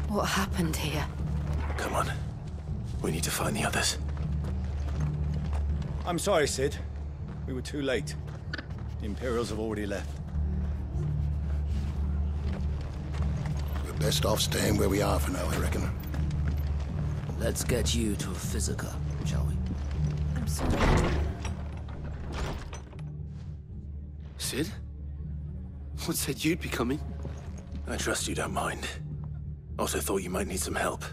What happened here? Come on. We need to find the others. I'm sorry, Sid. We were too late. The Imperials have already left. We're best off staying where we are for now, I reckon. Let's get you to a physica, shall we? I'm sorry. Sid? What said you'd be coming? I trust you don't mind. Also thought you might need some help.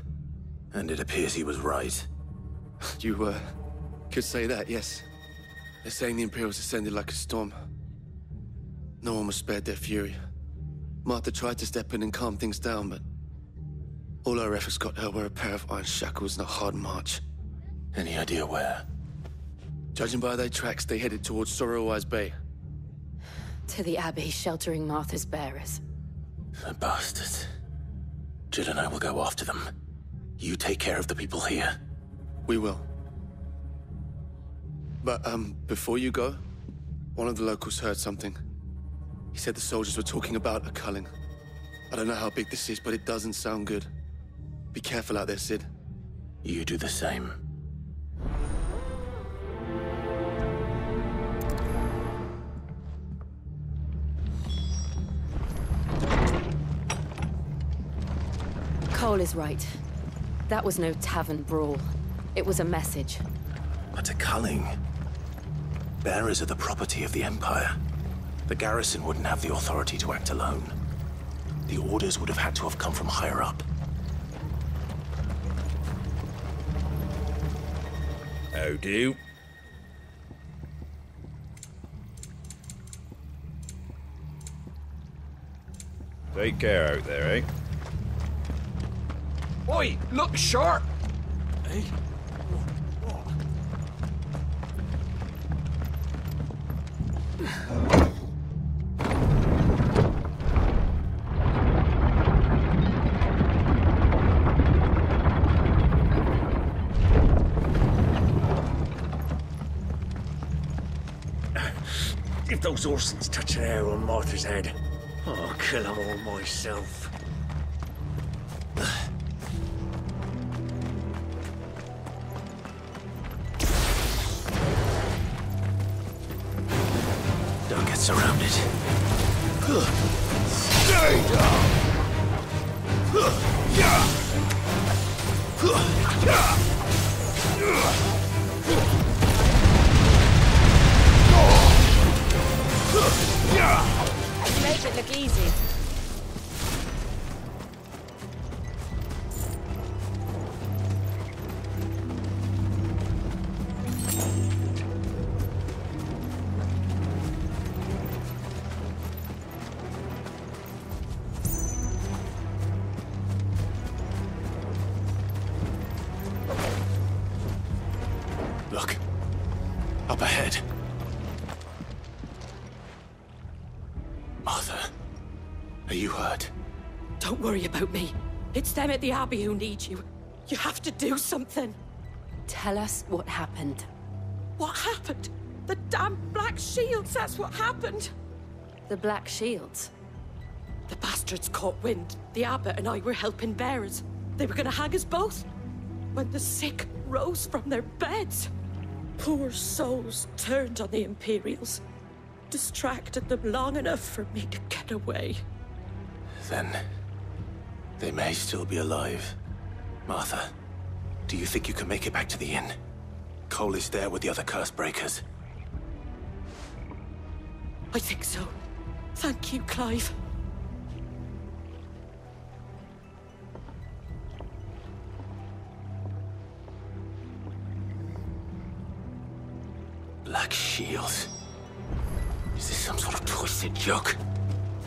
And it appears he was right. You, could say that, yes. They're saying the Imperials descended like a storm. No one was spared their fury. Martha tried to step in and calm things down, but all our efforts got her were a pair of iron shackles and a hard march. Any idea where? Judging by their tracks, they headed towards Sorrowwise Bay. To the Abbey sheltering Martha's bearers. The bastards. Jill and I will go after them. You take care of the people here. We will. But, before you go, one of the locals heard something. He said the soldiers were talking about a culling. I don't know how big this is, but it doesn't sound good. Be careful out there, Sid. You do the same. Cole is right. That was no tavern brawl. It was a message. But a culling. Bearers are the property of the Empire. The garrison wouldn't have the authority to act alone. The orders would have had to have come from higher up. How do? Take care out there, eh? Oi, look sharp! Hey? If those Orsons touch an arrow on Martha's head, I'll kill them all myself. Don't get surrounded. Stay down! You made it look easy. Look. Up ahead. Martha, are you hurt? Don't worry about me. It's them at the Abbey who need you. You have to do something. Tell us what happened. What happened? The damn Black Shields, that's what happened. The Black Shields? The bastards caught wind. The Abbot and I were helping bearers. They were gonna hang us both. When the sick rose from their beds, poor souls turned on the Imperials. Distracted them long enough for me to get away. Then they may still be alive. Martha, do you think you can make it back to the inn? Cole is there with the other curse breakers. I think so. Thank you, Clive. Black Shields. Is this some sort of twisted joke?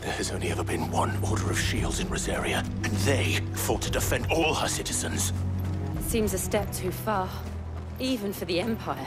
There has only ever been one Order of Shields in Rosaria, and they fought to defend all her citizens. Seems a step too far, even for the Empire.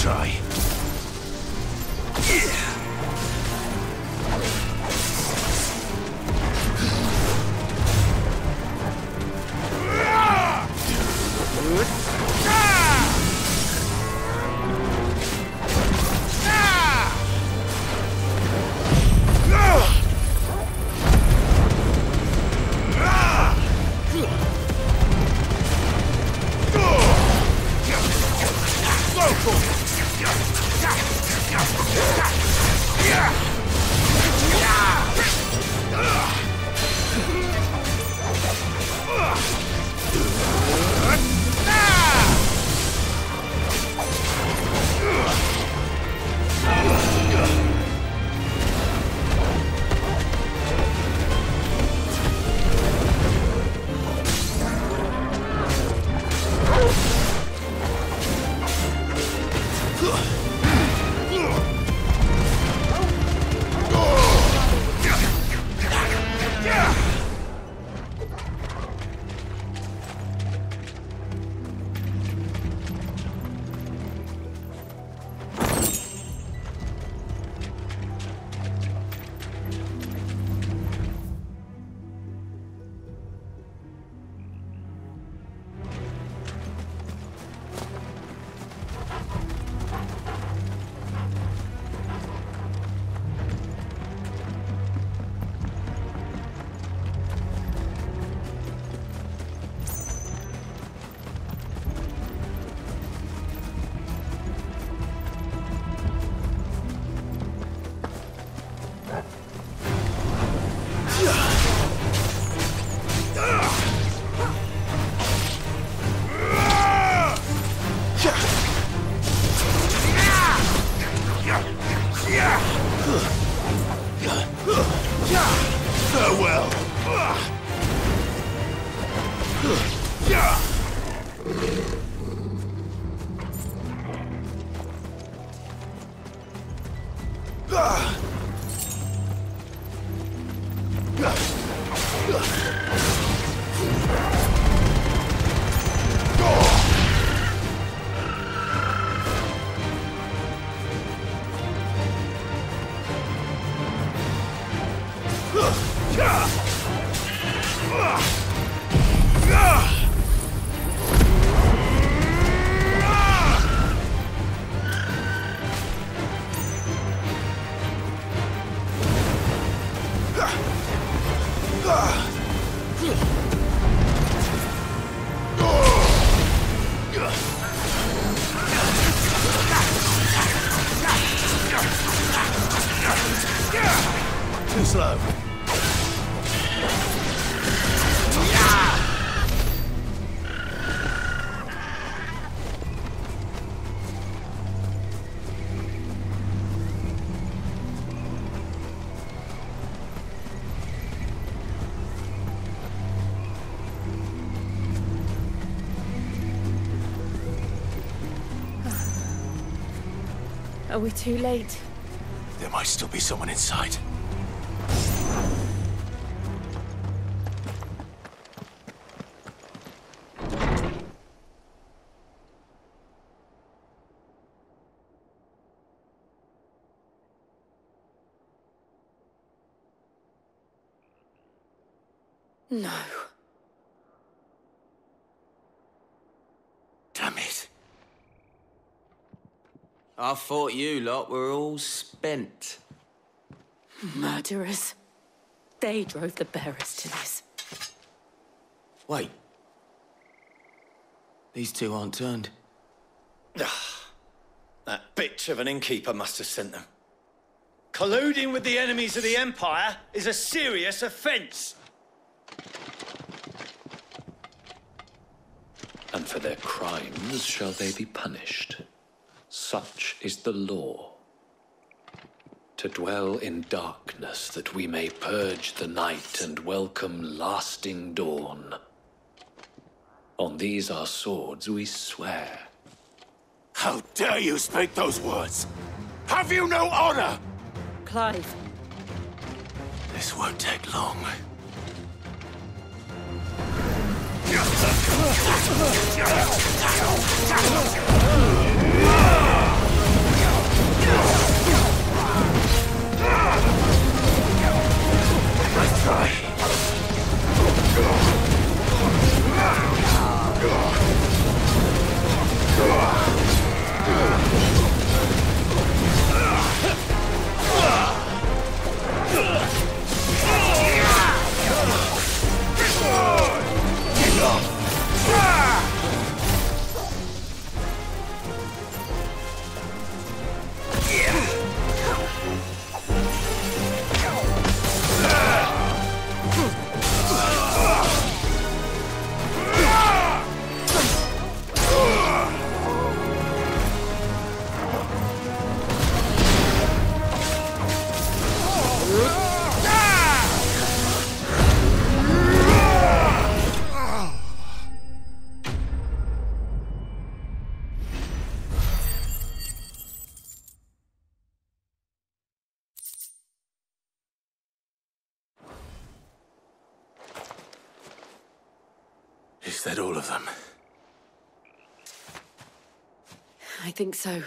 try. Farewell. Too slow. Are we too late? There might still be someone inside. No. Damn it. I thought you lot were all spent. Murderers. They drove the bearers to this. Wait. These two aren't turned. That bitch of an innkeeper must have sent them. Colluding with the enemies of the Empire is a serious offense. And for their crimes shall they be punished. Such is the law. To dwell in darkness that we may purge the night and welcome lasting dawn. On these our swords we swear. How dare you speak those words? Have you no honor? Clive. This won't take long. Is that all of them? I think so.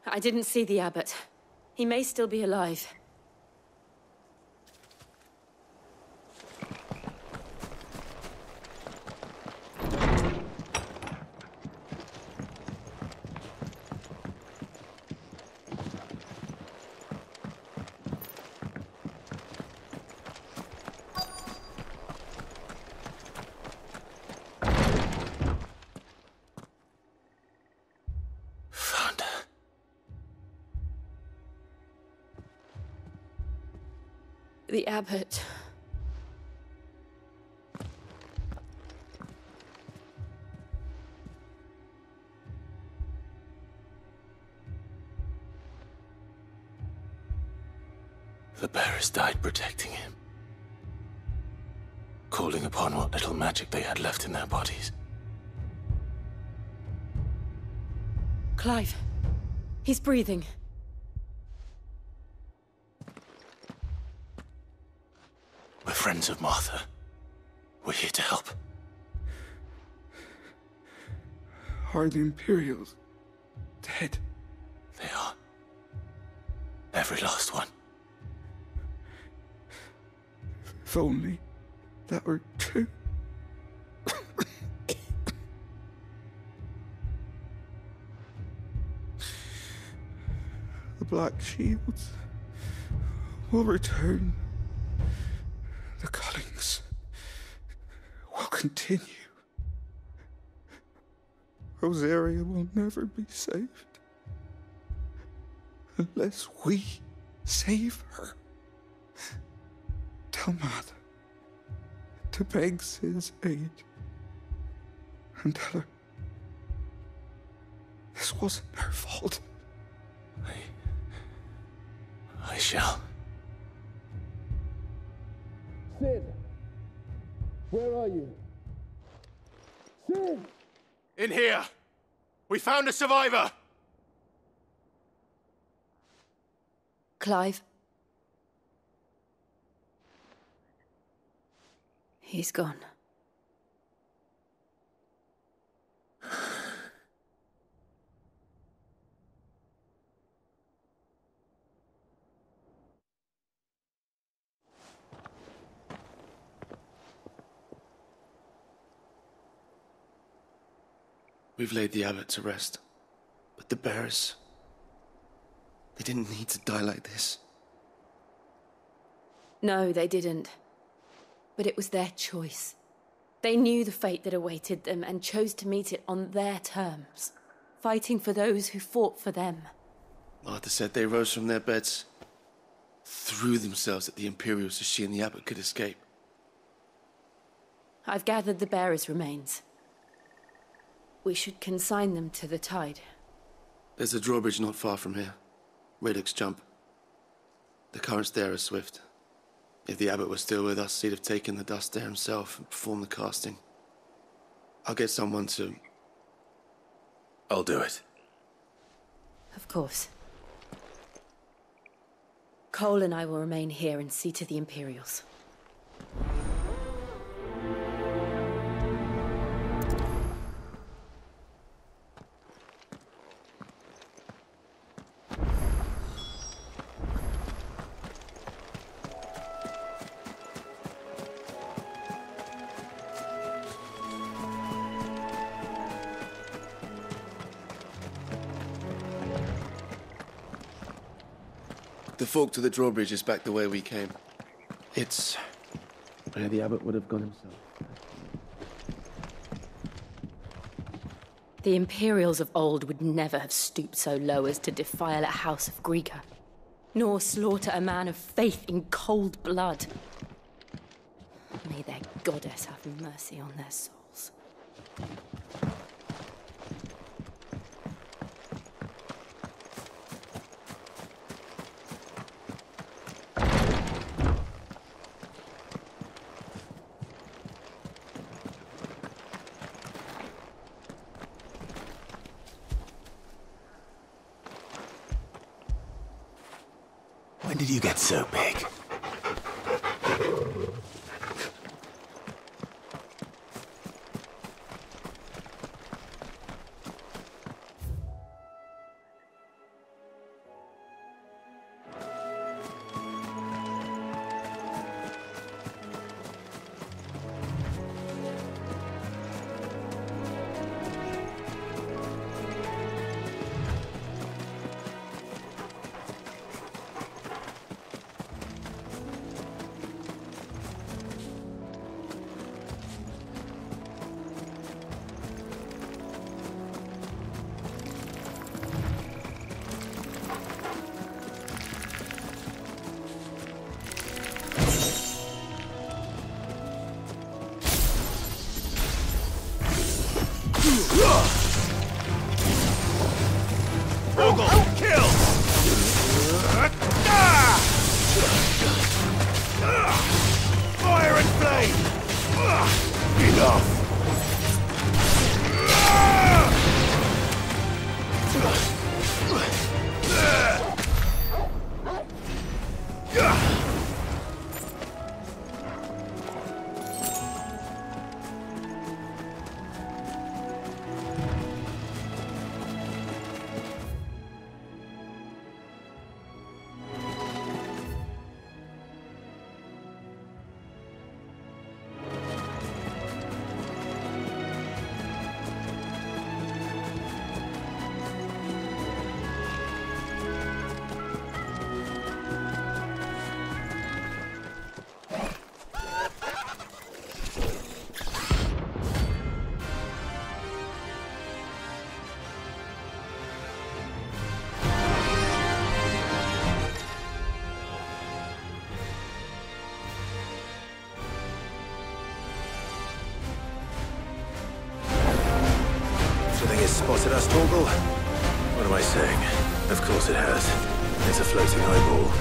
I didn't see the abbot. He may still be alive. The abbot. The bearers died protecting him, calling upon what little magic they had left in their bodies. Clive. He's breathing. We're friends of Martha. We're here to help. Are the Imperials dead? They are. Every last one. If only that were true. The Black Shields will return. The cullings will continue. Rosaria will never be saved unless we save her. Tell Martha to beg Sid's aid and tell her this wasn't her fault. I shall. Sid! Where are you? Sid! In here! We found a survivor! Clive. He's gone. We've laid the abbot to rest. But the bearers... they didn't need to die like this. No, they didn't. But it was their choice. They knew the fate that awaited them and chose to meet it on their terms, fighting for those who fought for them. Martha said they rose from their beds, threw themselves at the Imperials so she and the abbot could escape. I've gathered the bearers' remains. We should consign them to the tide. There's a drawbridge not far from here. Radix jump. The currents there are swift. If the abbot was still with us, he'd have taken the dust there himself and performed the casting. I'll get someone to... I'll do it. Of course. Cole and I will remain here and see to the Imperials. The fork to the drawbridge is back the way we came. It's where the abbot would have gone himself. The Imperials of old would never have stooped so low as to defile a house of Greeka, nor slaughter a man of faith in cold blood. May their goddess have mercy on their souls. When did you get so big? Spotted us, Torgal? What am I saying? Of course it has. It's a floating eyeball.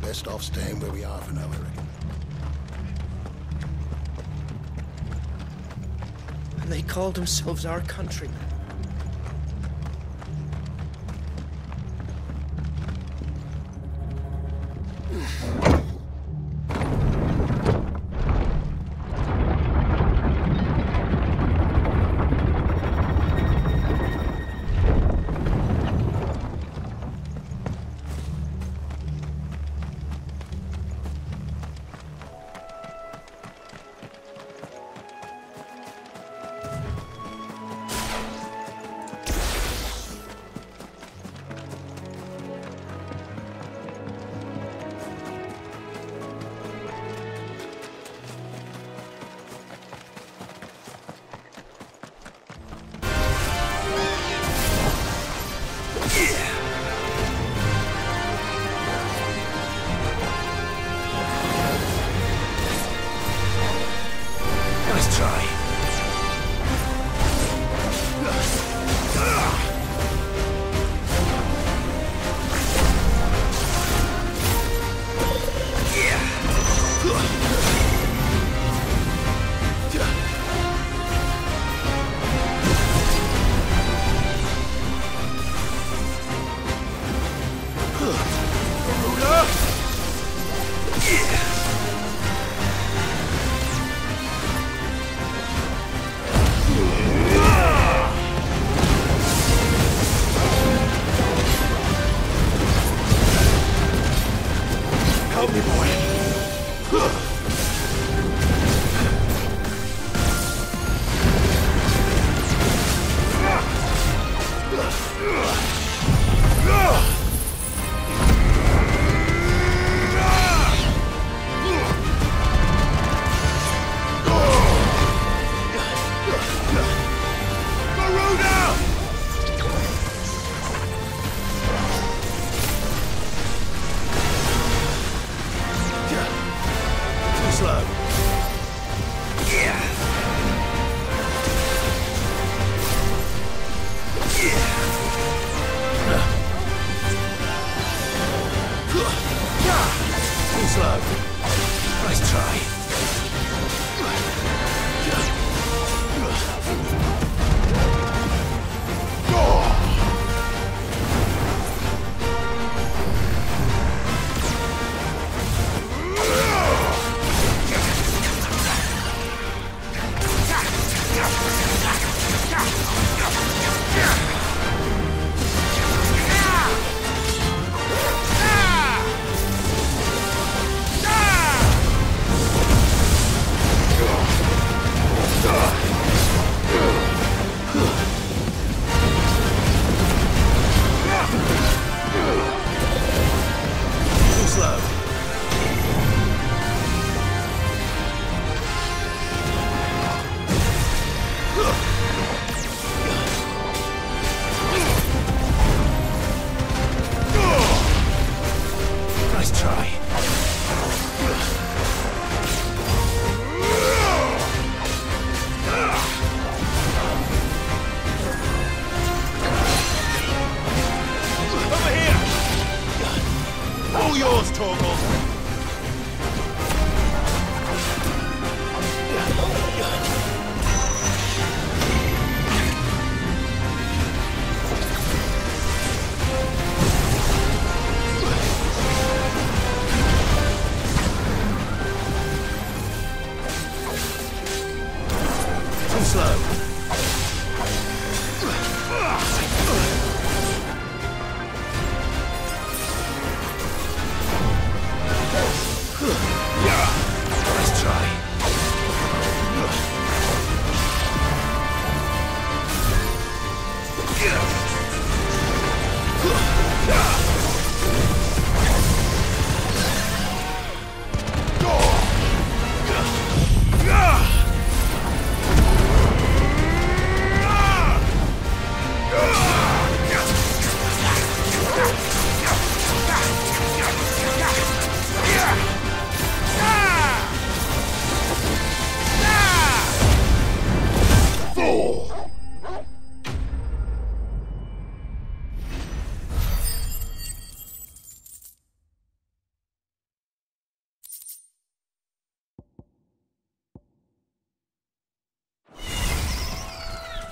Best off staying where we are for now, I reckon. And they called themselves our countrymen. Help me, boy.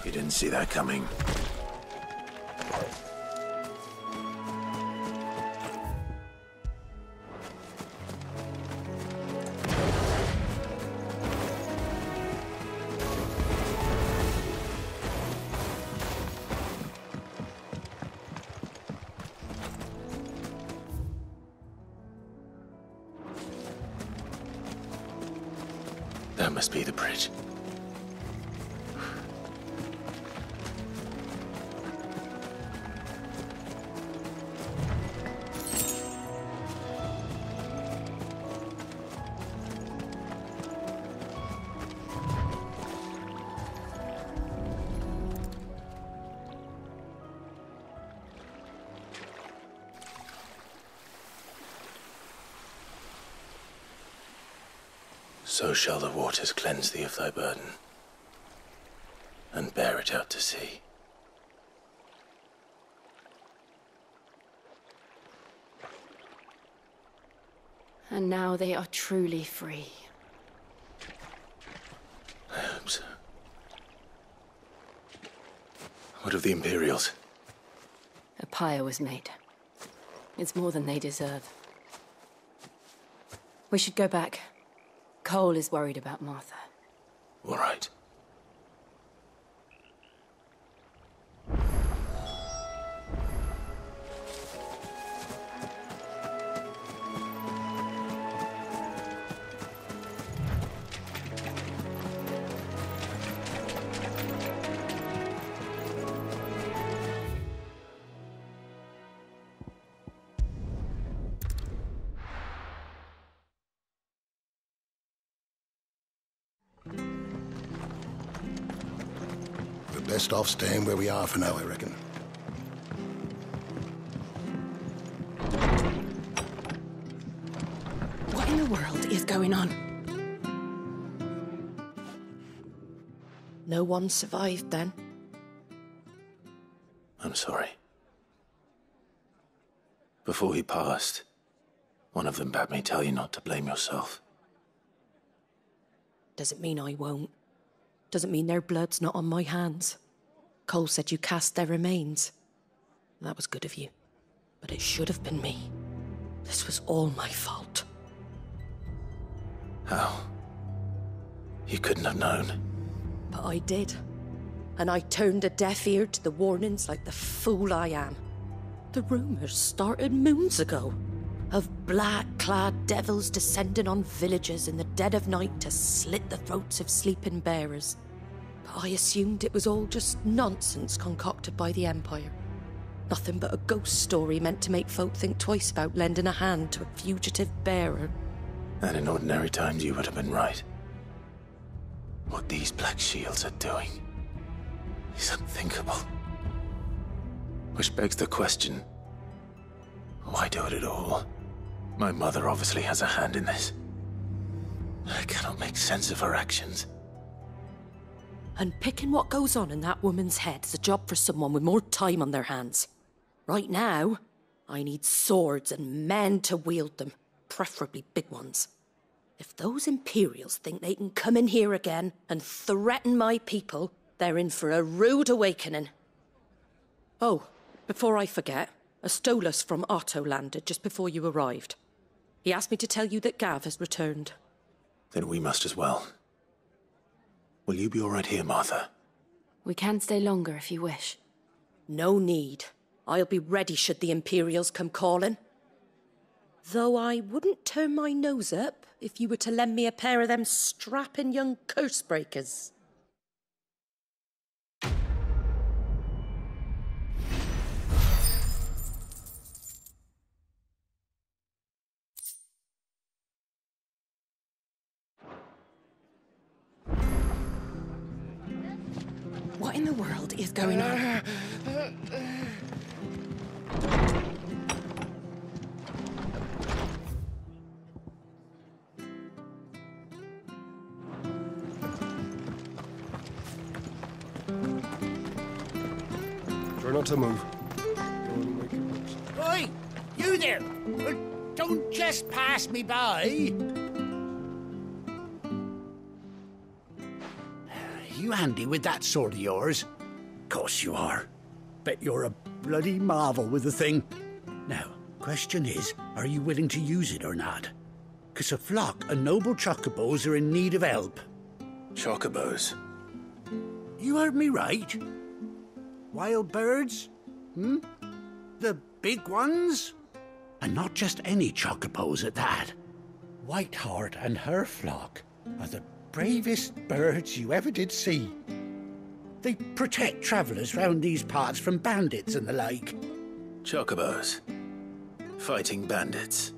You didn't see that coming. That must be the bridge. So shall the waters cleanse thee of thy burden, and bear it out to sea. And now they are truly free. I hope so. What of the Imperials? A pyre was made. It's more than they deserve. We should go back. Cole is worried about Martha. All right. Best off staying where we are for now, I reckon. What in the world is going on? No one survived then? I'm sorry. Before he passed, one of them bade me tell you not to blame yourself. Doesn't mean I won't. Doesn't mean their blood's not on my hands. Cole said you cast their remains. That was good of you. But it should have been me. This was all my fault. How? You couldn't have known. But I did. And I turned a deaf ear to the warnings like the fool I am. The rumours started moons ago. Of black-clad devils descending on villages in the dead of night to slit the throats of sleeping bearers. But I assumed it was all just nonsense concocted by the Empire. Nothing but a ghost story meant to make folk think twice about lending a hand to a fugitive bearer. And in ordinary times you would have been right. What these Black Shields are doing is unthinkable. Which begs the question, why do it at all? My mother obviously has a hand in this. I cannot make sense of her actions. And picking what goes on in that woman's head is a job for someone with more time on their hands. Right now, I need swords and men to wield them, preferably big ones. If those Imperials think they can come in here again and threaten my people, they're in for a rude awakening. Oh, before I forget, a Stolas from Otto landed just before you arrived. He asked me to tell you that Gav has returned. Then we must as well. Will you be all right here, Martha? We can stay longer if you wish. No need. I'll be ready should the Imperials come calling. Though I wouldn't turn my nose up if you were to lend me a pair of them strapping young curse-breakers. What in the world is going on? Try not to move. Oi! You there! Don't just pass me by! You handy with that sword of yours? Course you are. Bet you're a bloody marvel with the thing. Now, question is, are you willing to use it or not? 'Cause a flock of noble chocobos are in need of help. Chocobos? You heard me right. Wild birds? The big ones? And not just any chocobos at that. Whiteheart and her flock are the bravest birds you ever did see. They protect travellers round these parts from bandits and the like. Chocobos? Fighting bandits?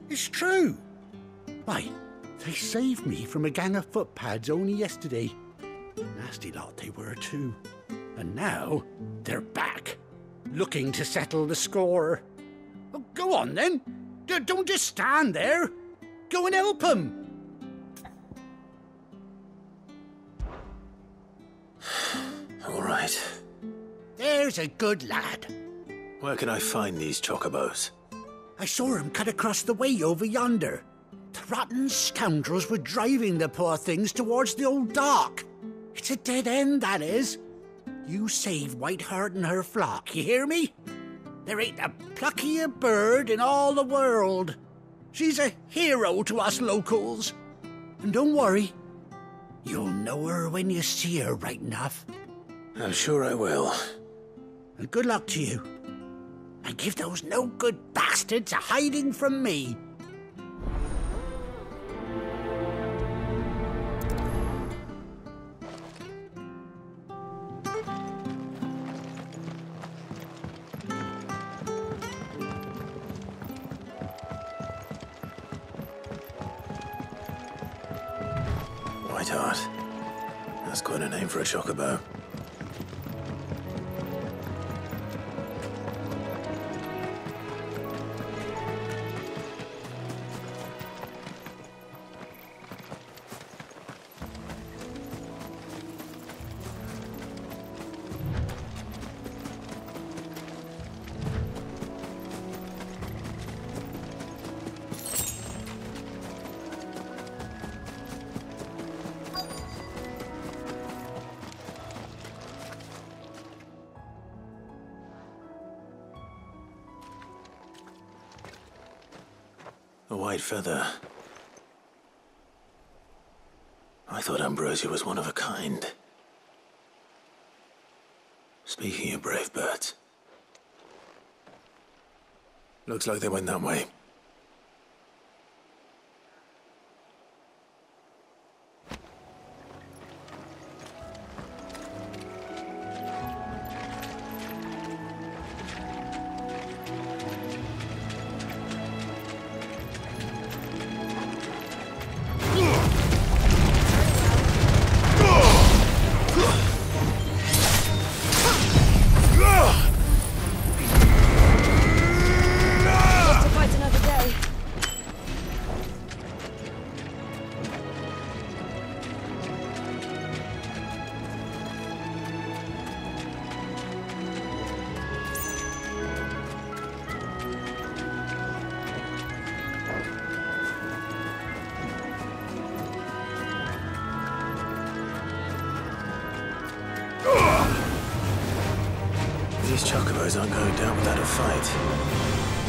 It's true. Why, they saved me from a gang of footpads only yesterday. Nasty lot they were too. And now they're back, looking to settle the score. Oh, go on then. Don't just stand there. Go and help them. All right. There's a good lad. Where can I find these chocobos? I saw him cut across the way over yonder. The rotten scoundrels were driving the poor things towards the old dock. It's a dead end, that is. You save Whiteheart and her flock, you hear me? There ain't a pluckier bird in all the world. She's a hero to us locals. And don't worry, you'll know her when you see her right enough. I'm sure I will. And good luck to you. And give those no-good bastards a hiding from me. Whiteheart. That's quite a name for a chocobo. A white feather. I thought Ambrosia was one of a kind. Speaking of brave birds, looks like they went that way. These chocobos aren't going down without a fight.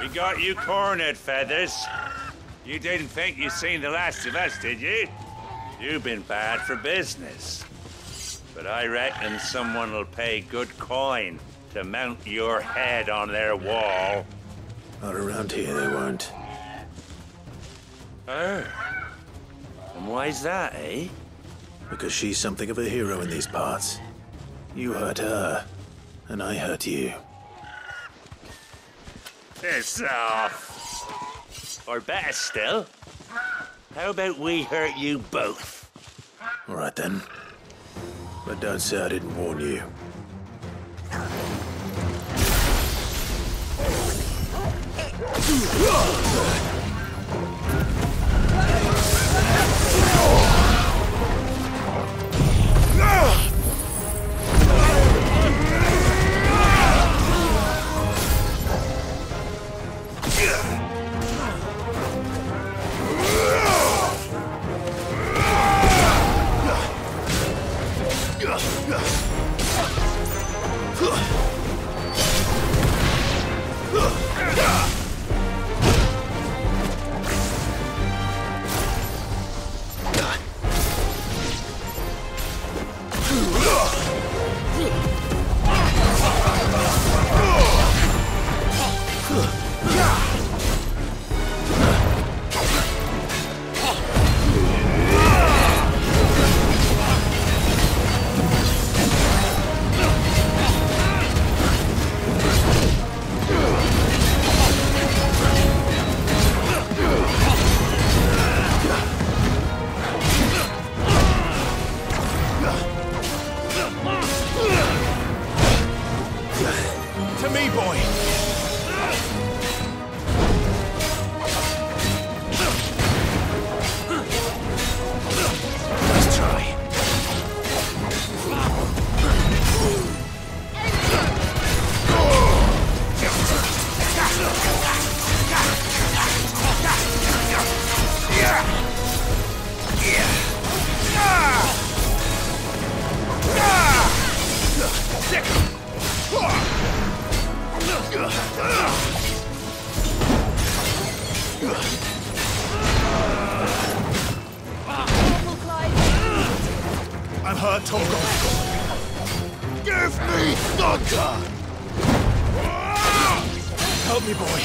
We got you cornered, Feathers. You didn't think you'd seen the last of us, did you? You've been bad for business. But I reckon someone will pay good coin to mount your head on their wall. Not around here, they won't. Oh. And why's that, eh? Because she's something of a hero in these parts. You hurt her, and I hurt you. Piss off. Or better still, how about we hurt you both? All right then. But don't say I didn't warn you. boy. Let's try. I'm hurt, Togo. Give me thunder! Help me, boy.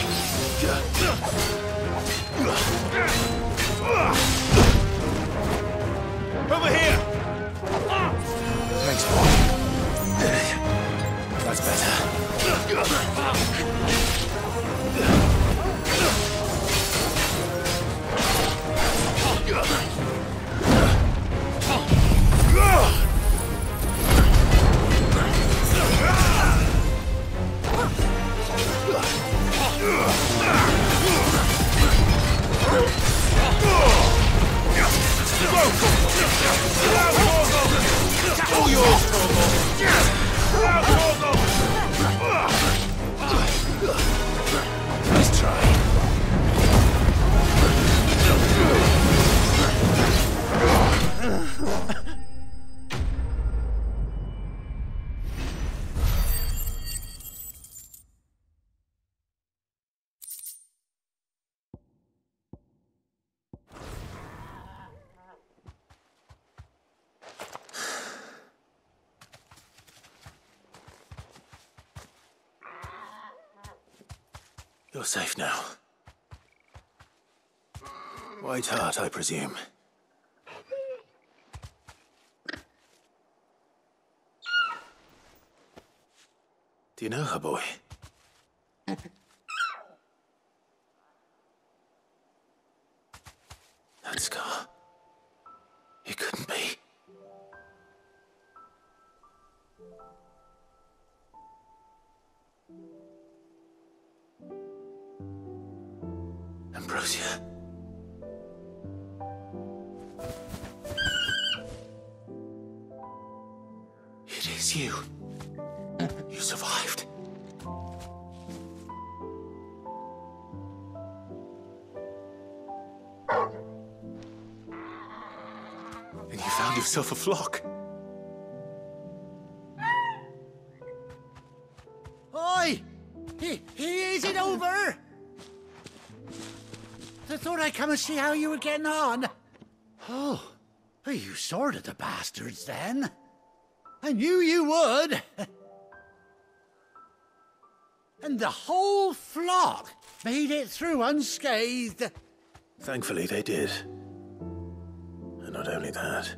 Over here! Thanks, boy. That's better. All yours, Togo. Let's try. You're safe now. White Hart, I presume. Do you know her, boy? That scar. It couldn't be. Ambrosia. It is you. You survived. And you found yourself a flock. Oi! Is it over? I thought I'd come and see how you were getting on. Oh, you sorted the bastards then. I knew you would. And the whole flock made it through unscathed. Thankfully, they did. And not only that.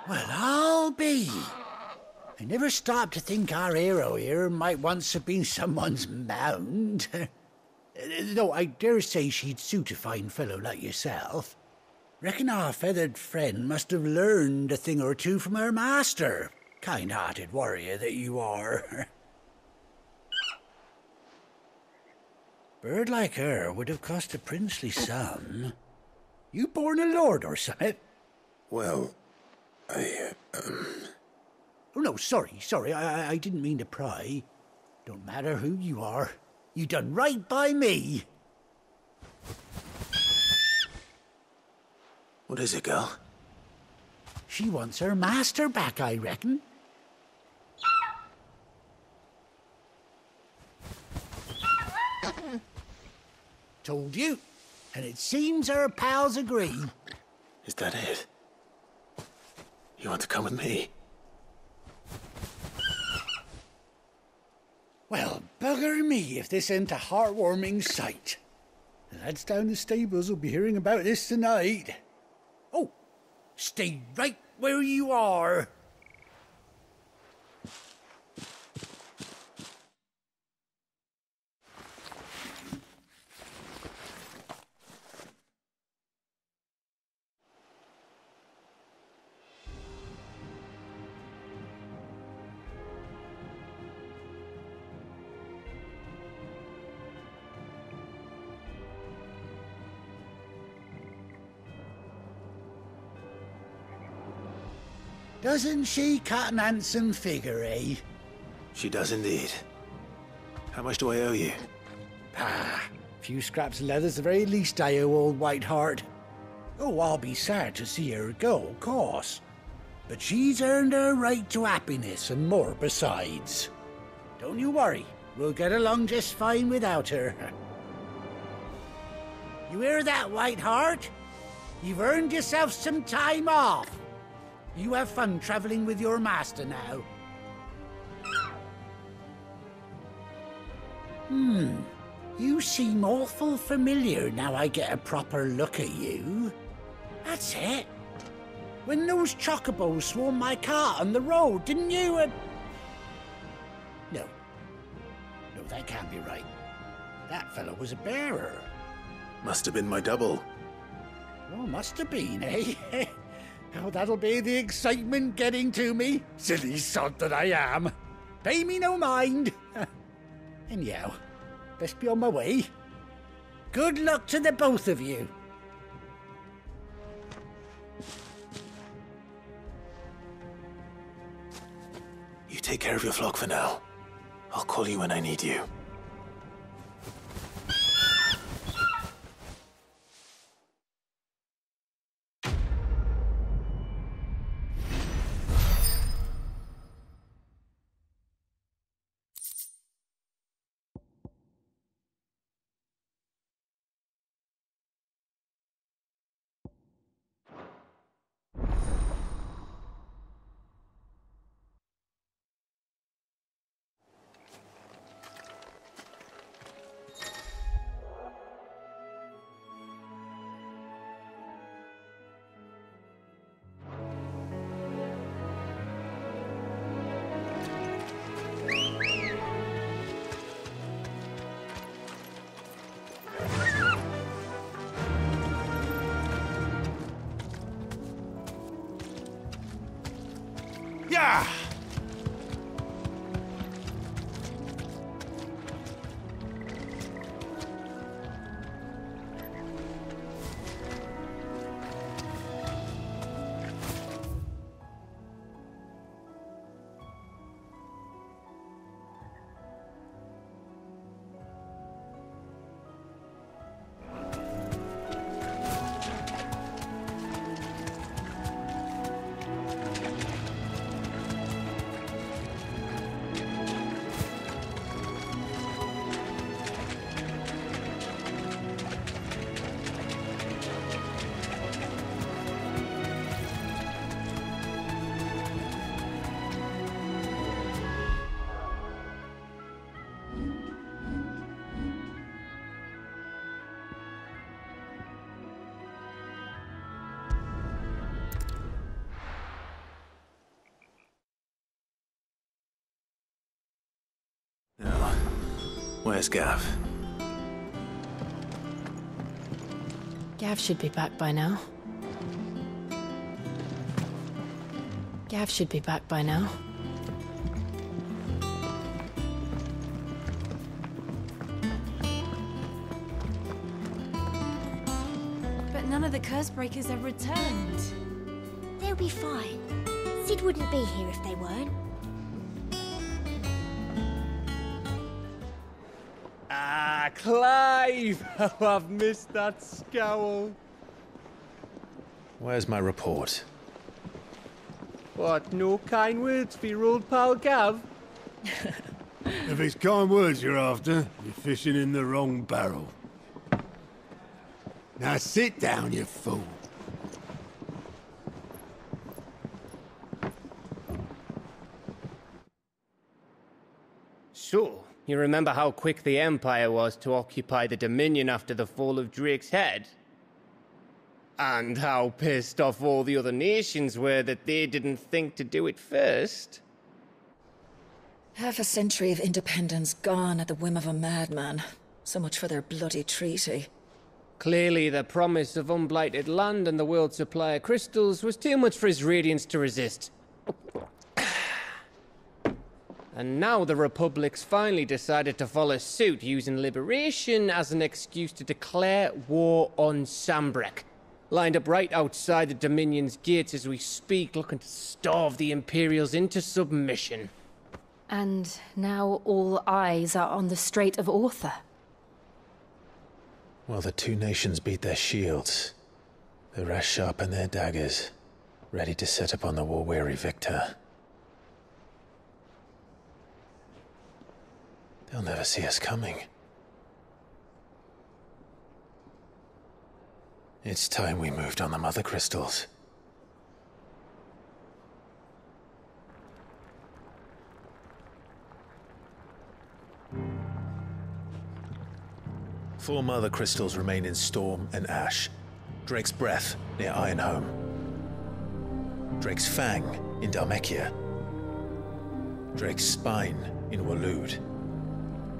Well, I'll be. I never stopped to think our hero here might once have been someone's mound. Though I dare say she'd suit a fine fellow like yourself. Reckon our feathered friend must have learned a thing or two from her master. Kind-hearted warrior that you are. Bird like her would have cost a princely sum. You born a lord or something? Well, Oh, no, sorry. I didn't mean to pry. Don't matter who you are. You done right by me. What is it, girl? She wants her master back, I reckon. Told you. And it seems her pals agree. Is that it? You want to come with me? Well, bugger me if this ain't a heartwarming sight. The lads down the stables will be hearing about this tonight. Oh, stay right where you are. Doesn't she cut an handsome figure, eh? She does indeed. How much do I owe you? Ah, a few scraps of leather's the very least I owe old Whiteheart. Oh, I'll be sad to see her go, of course. But she's earned her right to happiness and more besides. Don't you worry, we'll get along just fine without her. You hear that, Whiteheart? You've earned yourself some time off. You have fun traveling with your master now. You seem awful familiar now I get a proper look at you. That's it. When those chocobos swarmed my car on the road, didn't you? No, that can't be right. That fellow was a bearer. Must have been my double. Oh, must have been, eh? Oh, that'll be the excitement getting to me. Silly sod that I am. Pay me no mind. Anyhow, best be on my way. Good luck to the both of you. You take care of your flock for now. I'll call you when I need you. Yeah! Now, where's Gav? Gav should be back by now. Gav should be back by now. But none of the curse breakers have returned. They'll be fine. Sid wouldn't be here if they weren't. Ah, Clive! Oh, I've missed that scowl. Where's my report? What, no kind words for your old pal Gav? If it's kind words you're after, you're fishing in the wrong barrel. Now sit down, you fool. So, you remember how quick the Empire was to occupy the Dominion after the fall of Drake's head? And how pissed off all the other nations were that they didn't think to do it first? Half a century of independence gone at the whim of a madman. So much for their bloody treaty. Clearly, the promise of unblighted land and the world's supply of crystals was too much for his radiance to resist. And now the Republic's finally decided to follow suit, using liberation as an excuse to declare war on Sambrek. lined up right outside the Dominion's gates as we speak, looking to starve the Imperials into submission. And now all eyes are on the Strait of Author. While the two nations beat their shields, the rest sharpen their daggers, ready to set upon the war-weary victor. They'll never see us coming. It's time we moved on the Mother Crystals. Four Mother Crystals remain in Storm and Ash. Drake's Breath near Ironhome. Drake's Fang in Dhalmekia. Drake's Spine in Waloed.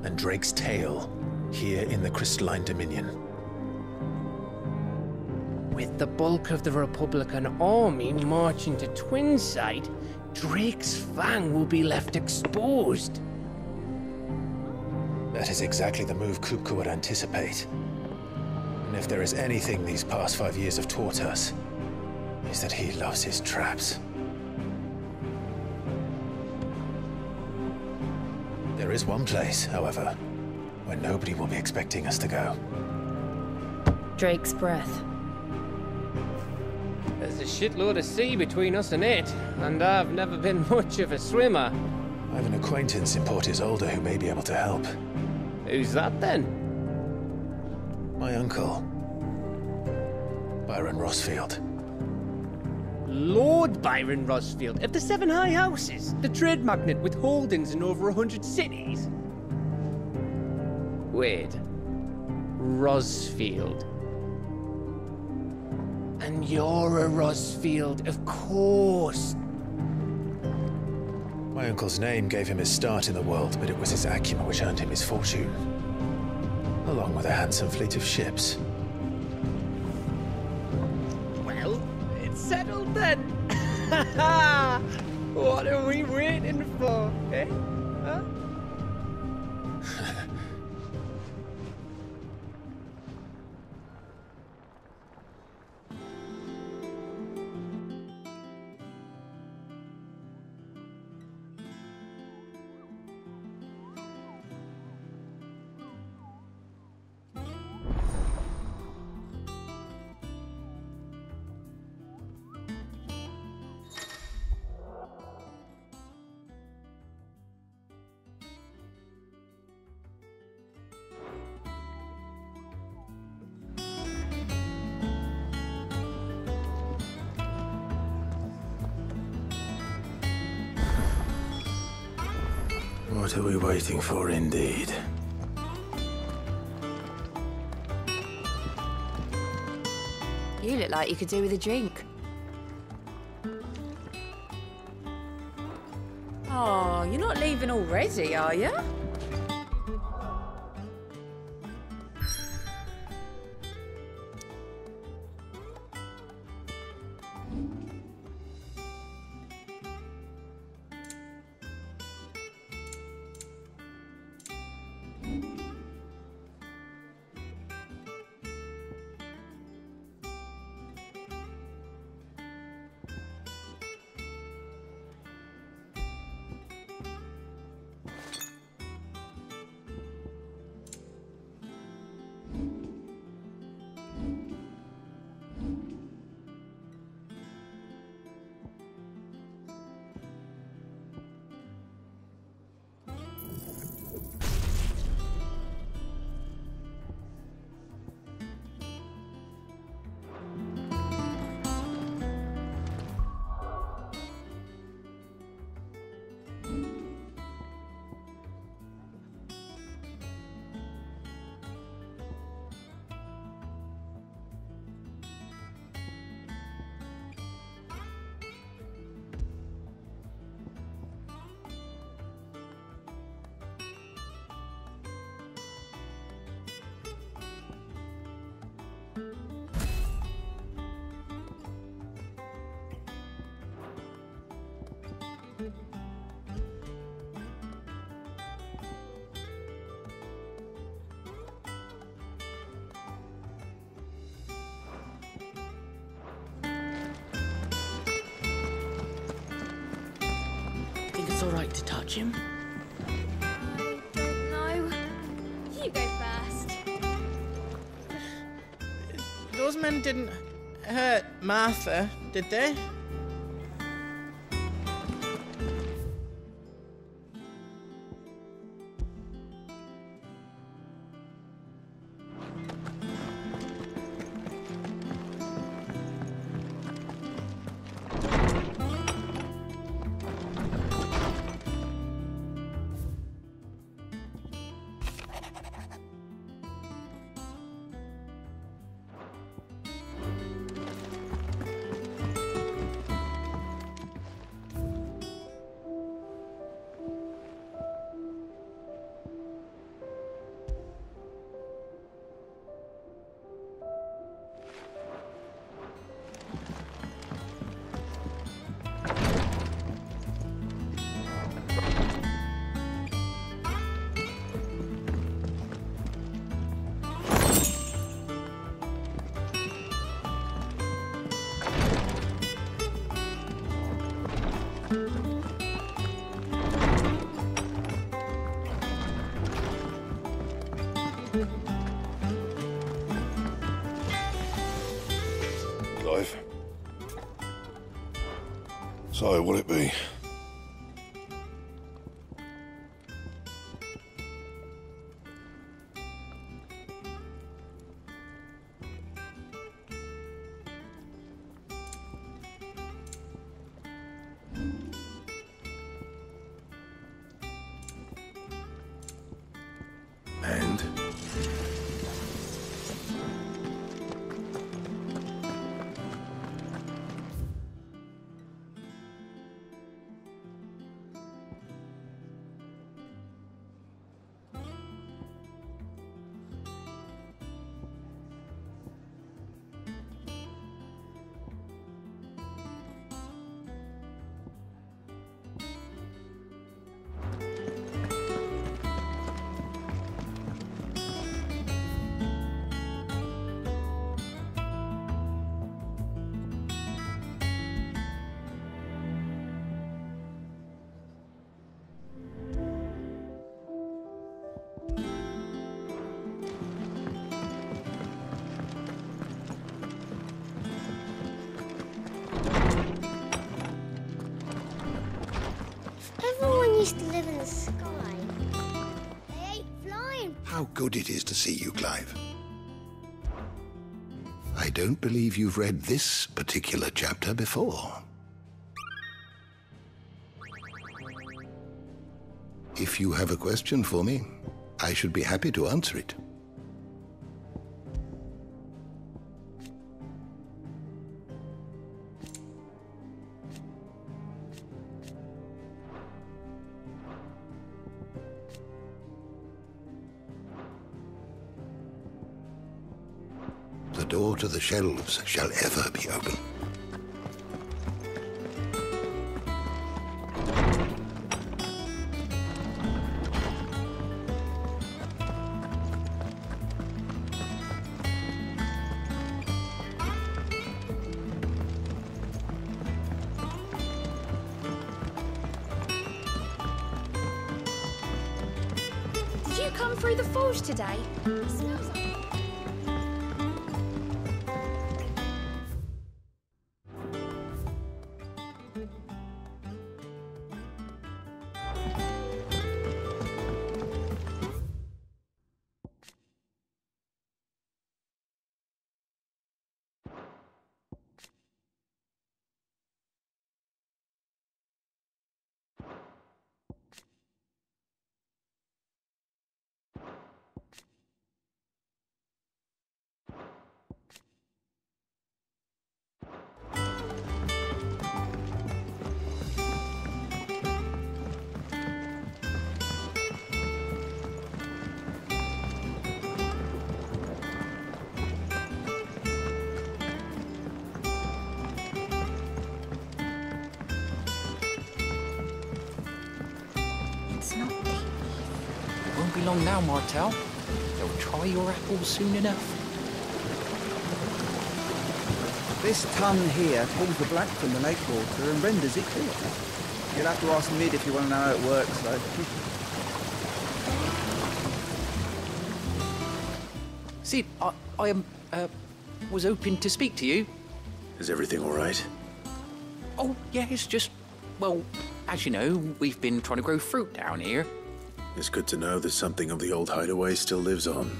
And Drake's Tail here in the Crystalline Dominion. With the bulk of the Republican army marching to Twinside, Drake's Fang will be left exposed. That is exactly the move Kupka would anticipate. And if there is anything these past 5 years have taught us, is that he loves his traps. There is one place, however, where nobody will be expecting us to go. Drake's Breath. There's a shitload of sea between us and it, and I've never been much of a swimmer. I have an acquaintance in Port Isolde who may be able to help. Who's that then? My uncle, Byron Rosfield. Lord Byron Rosfield of the Seven High Houses, the trade magnate with holdings in over 100 cities. Wait, Rosfield. And you're a Rosfield, of course. My uncle's name gave him his start in the world, but it was his acumen which earned him his fortune. Along with a handsome fleet of ships. Well, it's settled then. What are we waiting for, eh? Huh? What are we waiting for, indeed? You look like you could do with a drink. Oh, you're not leaving already, are you? to touch him? No. You go first. Those men didn't hurt Martha, did they? Clive. So, what'll it be? And? Everyone used to live in the sky. They ain't flying. How good it is to see you, Clive. I don't believe you've read this particular chapter before. If you have a question for me, I should be happy to answer it. The door to the shelves shall ever be open. Did you come through the forge today? It smells like... It's not deep. It won't be long now, Martel. They'll try your apples soon enough. This ton here pulls the black from the lake water and renders it clear. You'll have to ask Mid if you want to know how it works, though. Sid, I was hoping to speak to you. Is everything all right? Oh, yeah, it's just, well, as you know, we've been trying to grow fruit down here. It's good to know that something of the old hideaway still lives on.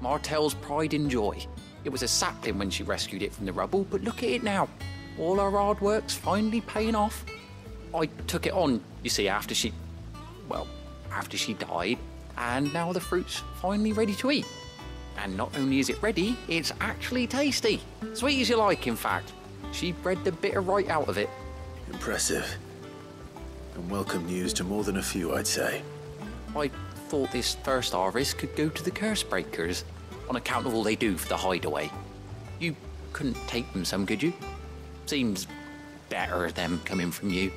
Martel's pride and joy. It was a sapling when she rescued it from the rubble, but look at it now. All our hard work's finally paying off. I took it on, you see, after she died, and now the fruit's finally ready to eat. And not only is it ready, it's actually tasty. Sweet as you like, in fact. She bred the bitter right out of it. Impressive. And welcome news to more than a few, I'd say. I thought this first harvest could go to the curse breakers, on account of all they do for the hideaway. You couldn't take them some, could you? Seems better them coming from you.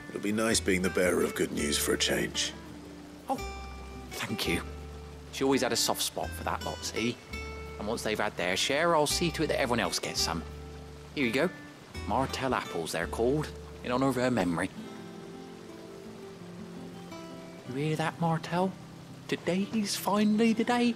It'll be nice being the bearer of good news for a change. Oh, thank you. She always had a soft spot for that lot, see? And once they've had their share, I'll see to it that everyone else gets some. Here you go. Martel apples, they're called, in honour of her memory. You hear that, Martel? Today's finally the day.